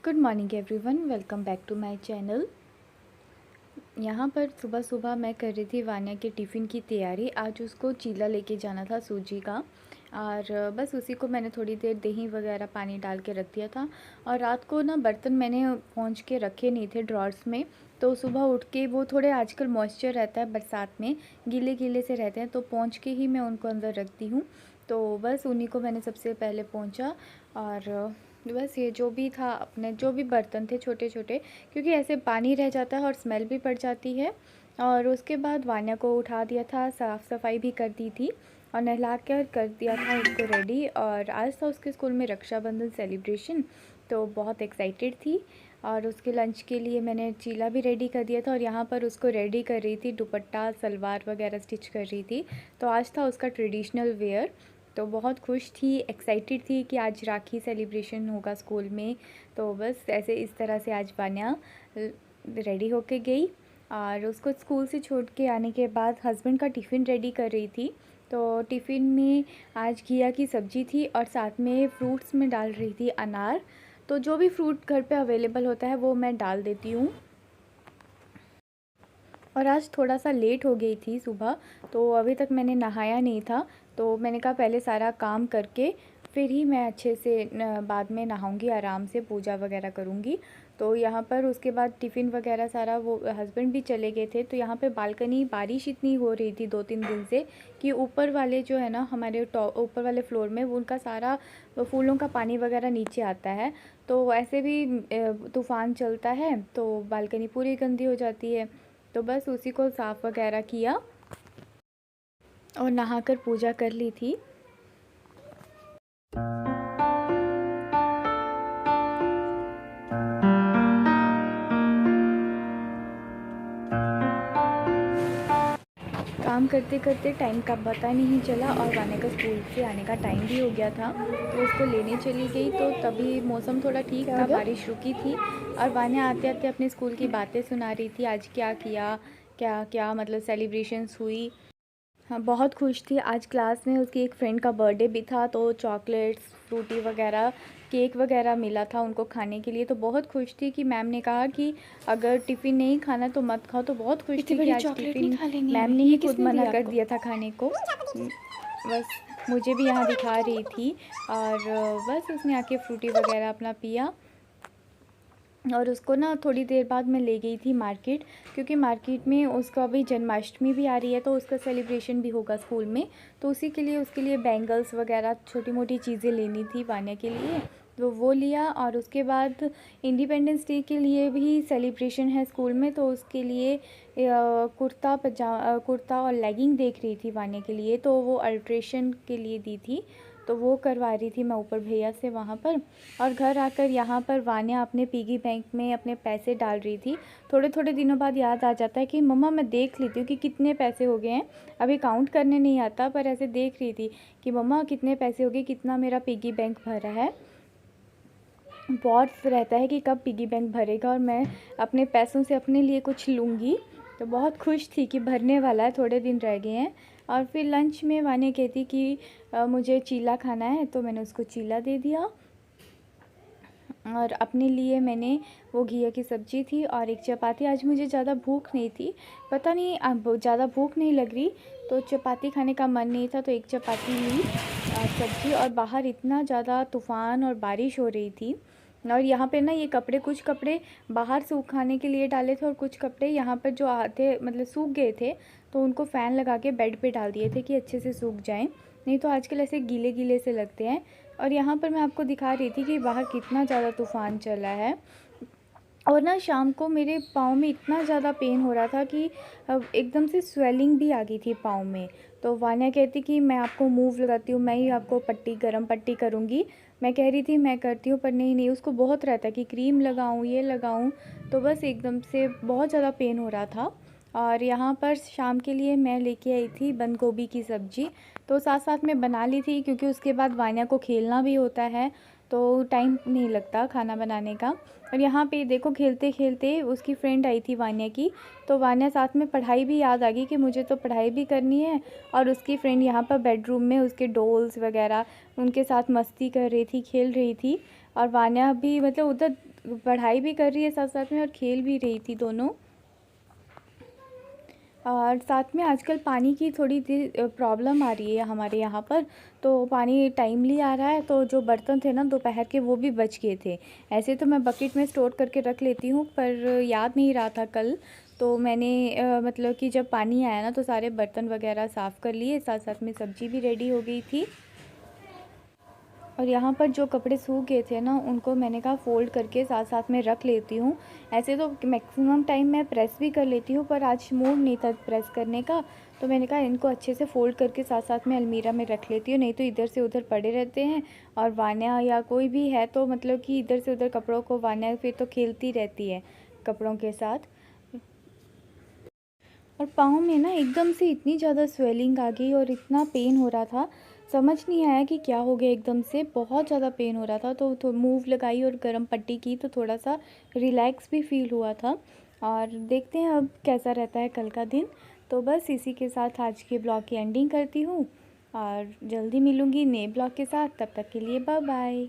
Good morning everyone, welcome back to my channel. यहाँ पर सुबह सुबह मैं कर रही थी वान्या के टिफ़िन की तैयारी। आज उसको चीला लेके जाना था सूजी का, और बस उसी को मैंने थोड़ी देर दही वगैरह पानी डाल के रख दिया था। और रात को ना बर्तन मैंने पोंछ के रखे नहीं थे ड्रॉर्स में, तो सुबह उठ के वो थोड़े आजकल मॉइस्चर रहता है बरसात में, गीले गीले से रहते हैं, तो पोंछ के ही मैं उनको अंदर रखती हूँ। तो बस उन्हीं को मैंने सबसे पहले पोंछा। और बस ये जो भी था, अपने जो भी बर्तन थे छोटे छोटे, क्योंकि ऐसे पानी रह जाता है और स्मेल भी पड़ जाती है। और उसके बाद वान्या को उठा दिया था, साफ़ सफाई भी कर दी थी और नहला कर दिया था उसको रेडी। और आज था उसके स्कूल में रक्षाबंधन सेलिब्रेशन, तो बहुत एक्साइटेड थी। और उसके लंच के लिए मैंने चीला भी रेडी कर दिया था, और यहाँ पर उसको रेडी कर रही थी, दुपट्टा सलवार वगैरह स्टिच कर रही थी। तो आज था उसका ट्रेडिशनल वेयर, तो बहुत खुश थी, एक्साइटेड थी कि आज राखी सेलिब्रेशन होगा स्कूल में। तो बस ऐसे इस तरह से आज वान्या रेडी होके गई। और उसको स्कूल से छोड़ के आने के बाद हस्बैंड का टिफ़िन रेडी कर रही थी। तो टिफ़िन में आज घिया की सब्ज़ी थी और साथ में फ्रूट्स में डाल रही थी अनार। तो जो भी फ्रूट घर पे अवेलेबल होता है वो मैं डाल देती हूँ। और आज थोड़ा सा लेट हो गई थी सुबह, तो अभी तक मैंने नहाया नहीं था। तो मैंने कहा पहले सारा काम करके फिर ही मैं अच्छे से बाद में नहाऊंगी, आराम से पूजा वगैरह करूंगी। तो यहाँ पर उसके बाद टिफ़िन वगैरह सारा, वो हस्बैंड भी चले गए थे। तो यहाँ पे बालकनी बारिश इतनी हो रही थी 2-3 दिन से कि ऊपर वाले जो है ना, हमारे ऊपर वाले फ्लोर में, वो उनका सारा फूलों का पानी वगैरह नीचे आता है। तो ऐसे भी तूफ़ान चलता है तो बालकनी पूरी गंदी हो जाती है। तो बस उसी को साफ़ वगैरह किया और नहाकर पूजा कर ली थी। काम करते करते टाइम का पता नहीं चला, और वान्या का स्कूल से आने का टाइम भी हो गया था। तो उसको लेने चली गई, तो तभी मौसम थोड़ा ठीक था, बारिश रुकी थी। और वान्या आते आते अपने स्कूल की बातें सुना रही थी, आज क्या किया, क्या क्या मतलब सेलिब्रेशंस हुई। हाँ, बहुत खुश थी। आज क्लास में उसकी एक फ्रेंड का बर्थडे भी था, तो चॉकलेट्स, फ्रूटी वगैरह, केक वगैरह मिला था उनको खाने के लिए। तो बहुत खुश थी कि मैम ने कहा कि अगर टिफ़िन नहीं खाना तो मत खाओ। तो बहुत खुश थी कि आज टिफ़िन मैम ने ही खुद मना कर दिया था खाने को। बस मुझे भी यहाँ दिखा रही थी। और बस उसने आके फ्रूटी वगैरह अपना पिया। और उसको ना थोड़ी देर बाद मैं ले गई थी मार्केट, क्योंकि मार्केट में उसका अभी जन्माष्टमी भी आ रही है, तो उसका सेलिब्रेशन भी होगा स्कूल में। तो उसी के लिए उसके लिए बैंगल्स वगैरह छोटी मोटी चीज़ें लेनी थी वान्या के लिए, तो वो लिया। और उसके बाद इंडिपेंडेंस डे के लिए भी सेलिब्रेशन है स्कूल में, तो उसके लिए कुर्ता और लेगिंग देख रही थी वान्या के लिए, तो वो अल्ट्रेशन के लिए दी थी, तो वो करवा रही थी मैं ऊपर भैया से वहाँ पर। और घर आकर यहाँ पर वान्या अपने पिगी बैंक में अपने पैसे डाल रही थी। थोड़े थोड़े दिनों बाद याद आ जाता है कि मम्मा मैं देख लेती हूँ कि कितने पैसे हो गए हैं। अभी काउंट करने नहीं आता, पर ऐसे देख रही थी कि मम्मा कितने पैसे हो गए, कितना मेरा पिगी बैंक भरा है। बहुत रहता है कि कब पिगी बैंक भरेगा और मैं अपने पैसों से अपने लिए कुछ लूँगी। तो बहुत खुश थी कि भरने वाला है, थोड़े दिन रह गए हैं। और फिर लंच में वान्या कहती कि मुझे चीला खाना है, तो मैंने उसको चीला दे दिया। और अपने लिए मैंने वो घिया की सब्ज़ी थी और एक चपाती। आज मुझे ज़्यादा भूख नहीं थी, पता नहीं अब ज़्यादा भूख नहीं लग रही, तो चपाती खाने का मन नहीं था, तो एक चपाती ली सब्ज़ी। और बाहर इतना ज़्यादा तूफ़ान और बारिश हो रही थी। और यहाँ पे ना ये कपड़े, कुछ कपड़े बाहर सूखाने के लिए डाले थे और कुछ कपड़े यहाँ पर जो आते मतलब सूख गए थे, तो उनको फ़ैन लगा के बेड पे डाल दिए थे कि अच्छे से सूख जाएं, नहीं तो आजकल ऐसे गीले गीले से लगते हैं। और यहाँ पर मैं आपको दिखा रही थी कि बाहर कितना ज़्यादा तूफ़ान चला है। और ना शाम को मेरे पाँव में इतना ज़्यादा पेन हो रहा था कि एकदम से स्वेलिंग भी आ गई थी पाँव में। तो वान्या कहती कि मैं आपको मूव लगाती हूँ, मैं ही आपको पट्टी, गरम पट्टी करूँगी। मैं कह रही थी मैं करती हूँ, पर नहीं नहीं, उसको बहुत रहता है कि क्रीम लगाऊँ, ये लगाऊँ। तो बस एकदम से बहुत ज़्यादा पेन हो रहा था। और यहाँ पर शाम के लिए मैं लेके आई थी बंद गोभी की सब्ज़ी, तो साथ साथ में बना ली थी, क्योंकि उसके बाद वान्या को खेलना भी होता है, तो टाइम नहीं लगता खाना बनाने का। और यहाँ पे देखो, खेलते खेलते उसकी फ्रेंड आई थी वान्या की, तो वान्या साथ में पढ़ाई भी याद आ गई कि मुझे तो पढ़ाई भी करनी है। और उसकी फ्रेंड यहाँ पर बेडरूम में उसके डॉल्स वगैरह उनके साथ मस्ती कर रही थी, खेल रही थी। और वान्या भी मतलब उधर पढ़ाई भी कर रही है साथ साथ में और खेल भी रही थी दोनों। और साथ में आजकल पानी की थोड़ी सी प्रॉब्लम आ रही है हमारे यहाँ पर, तो पानी टाइमली आ रहा है, तो जो बर्तन थे ना दोपहर के वो भी बच गए थे। ऐसे तो मैं बकेट में स्टोर करके रख लेती हूँ, पर याद नहीं रहा था कल, तो मैंने मतलब कि जब पानी आया ना तो सारे बर्तन वगैरह साफ़ कर लिए, साथ साथ में सब्ज़ी भी रेडी हो गई थी। और यहाँ पर जो कपड़े सूख गए थे ना उनको मैंने कहा फ़ोल्ड करके साथ साथ में रख लेती हूँ। ऐसे तो मैक्सिमम टाइम मैं प्रेस भी कर लेती हूँ, पर आज मूड नहीं था प्रेस करने का, तो मैंने कहा इनको अच्छे से फ़ोल्ड करके साथ साथ में अलमीरा में रख लेती हूँ, नहीं तो इधर से उधर पड़े रहते हैं। और वान्या या कोई भी है तो मतलब कि इधर से उधर कपड़ों को, वान्या फिर तो खेलती रहती है कपड़ों के साथ। और पाँव में ना एकदम से इतनी ज़्यादा स्वेलिंग आ गई और इतना पेन हो रहा था, समझ नहीं आया कि क्या हो गया, एकदम से बहुत ज़्यादा पेन हो रहा था। तो मूव लगाई और गर्म पट्टी की तो थोड़ा सा रिलैक्स भी फ़ील हुआ था। और देखते हैं अब कैसा रहता है कल का दिन। तो बस इसी के साथ आज के ब्लॉग की एंडिंग करती हूँ और जल्दी मिलूँगी नए ब्लॉग के साथ। तब तक के लिए बाय बाय।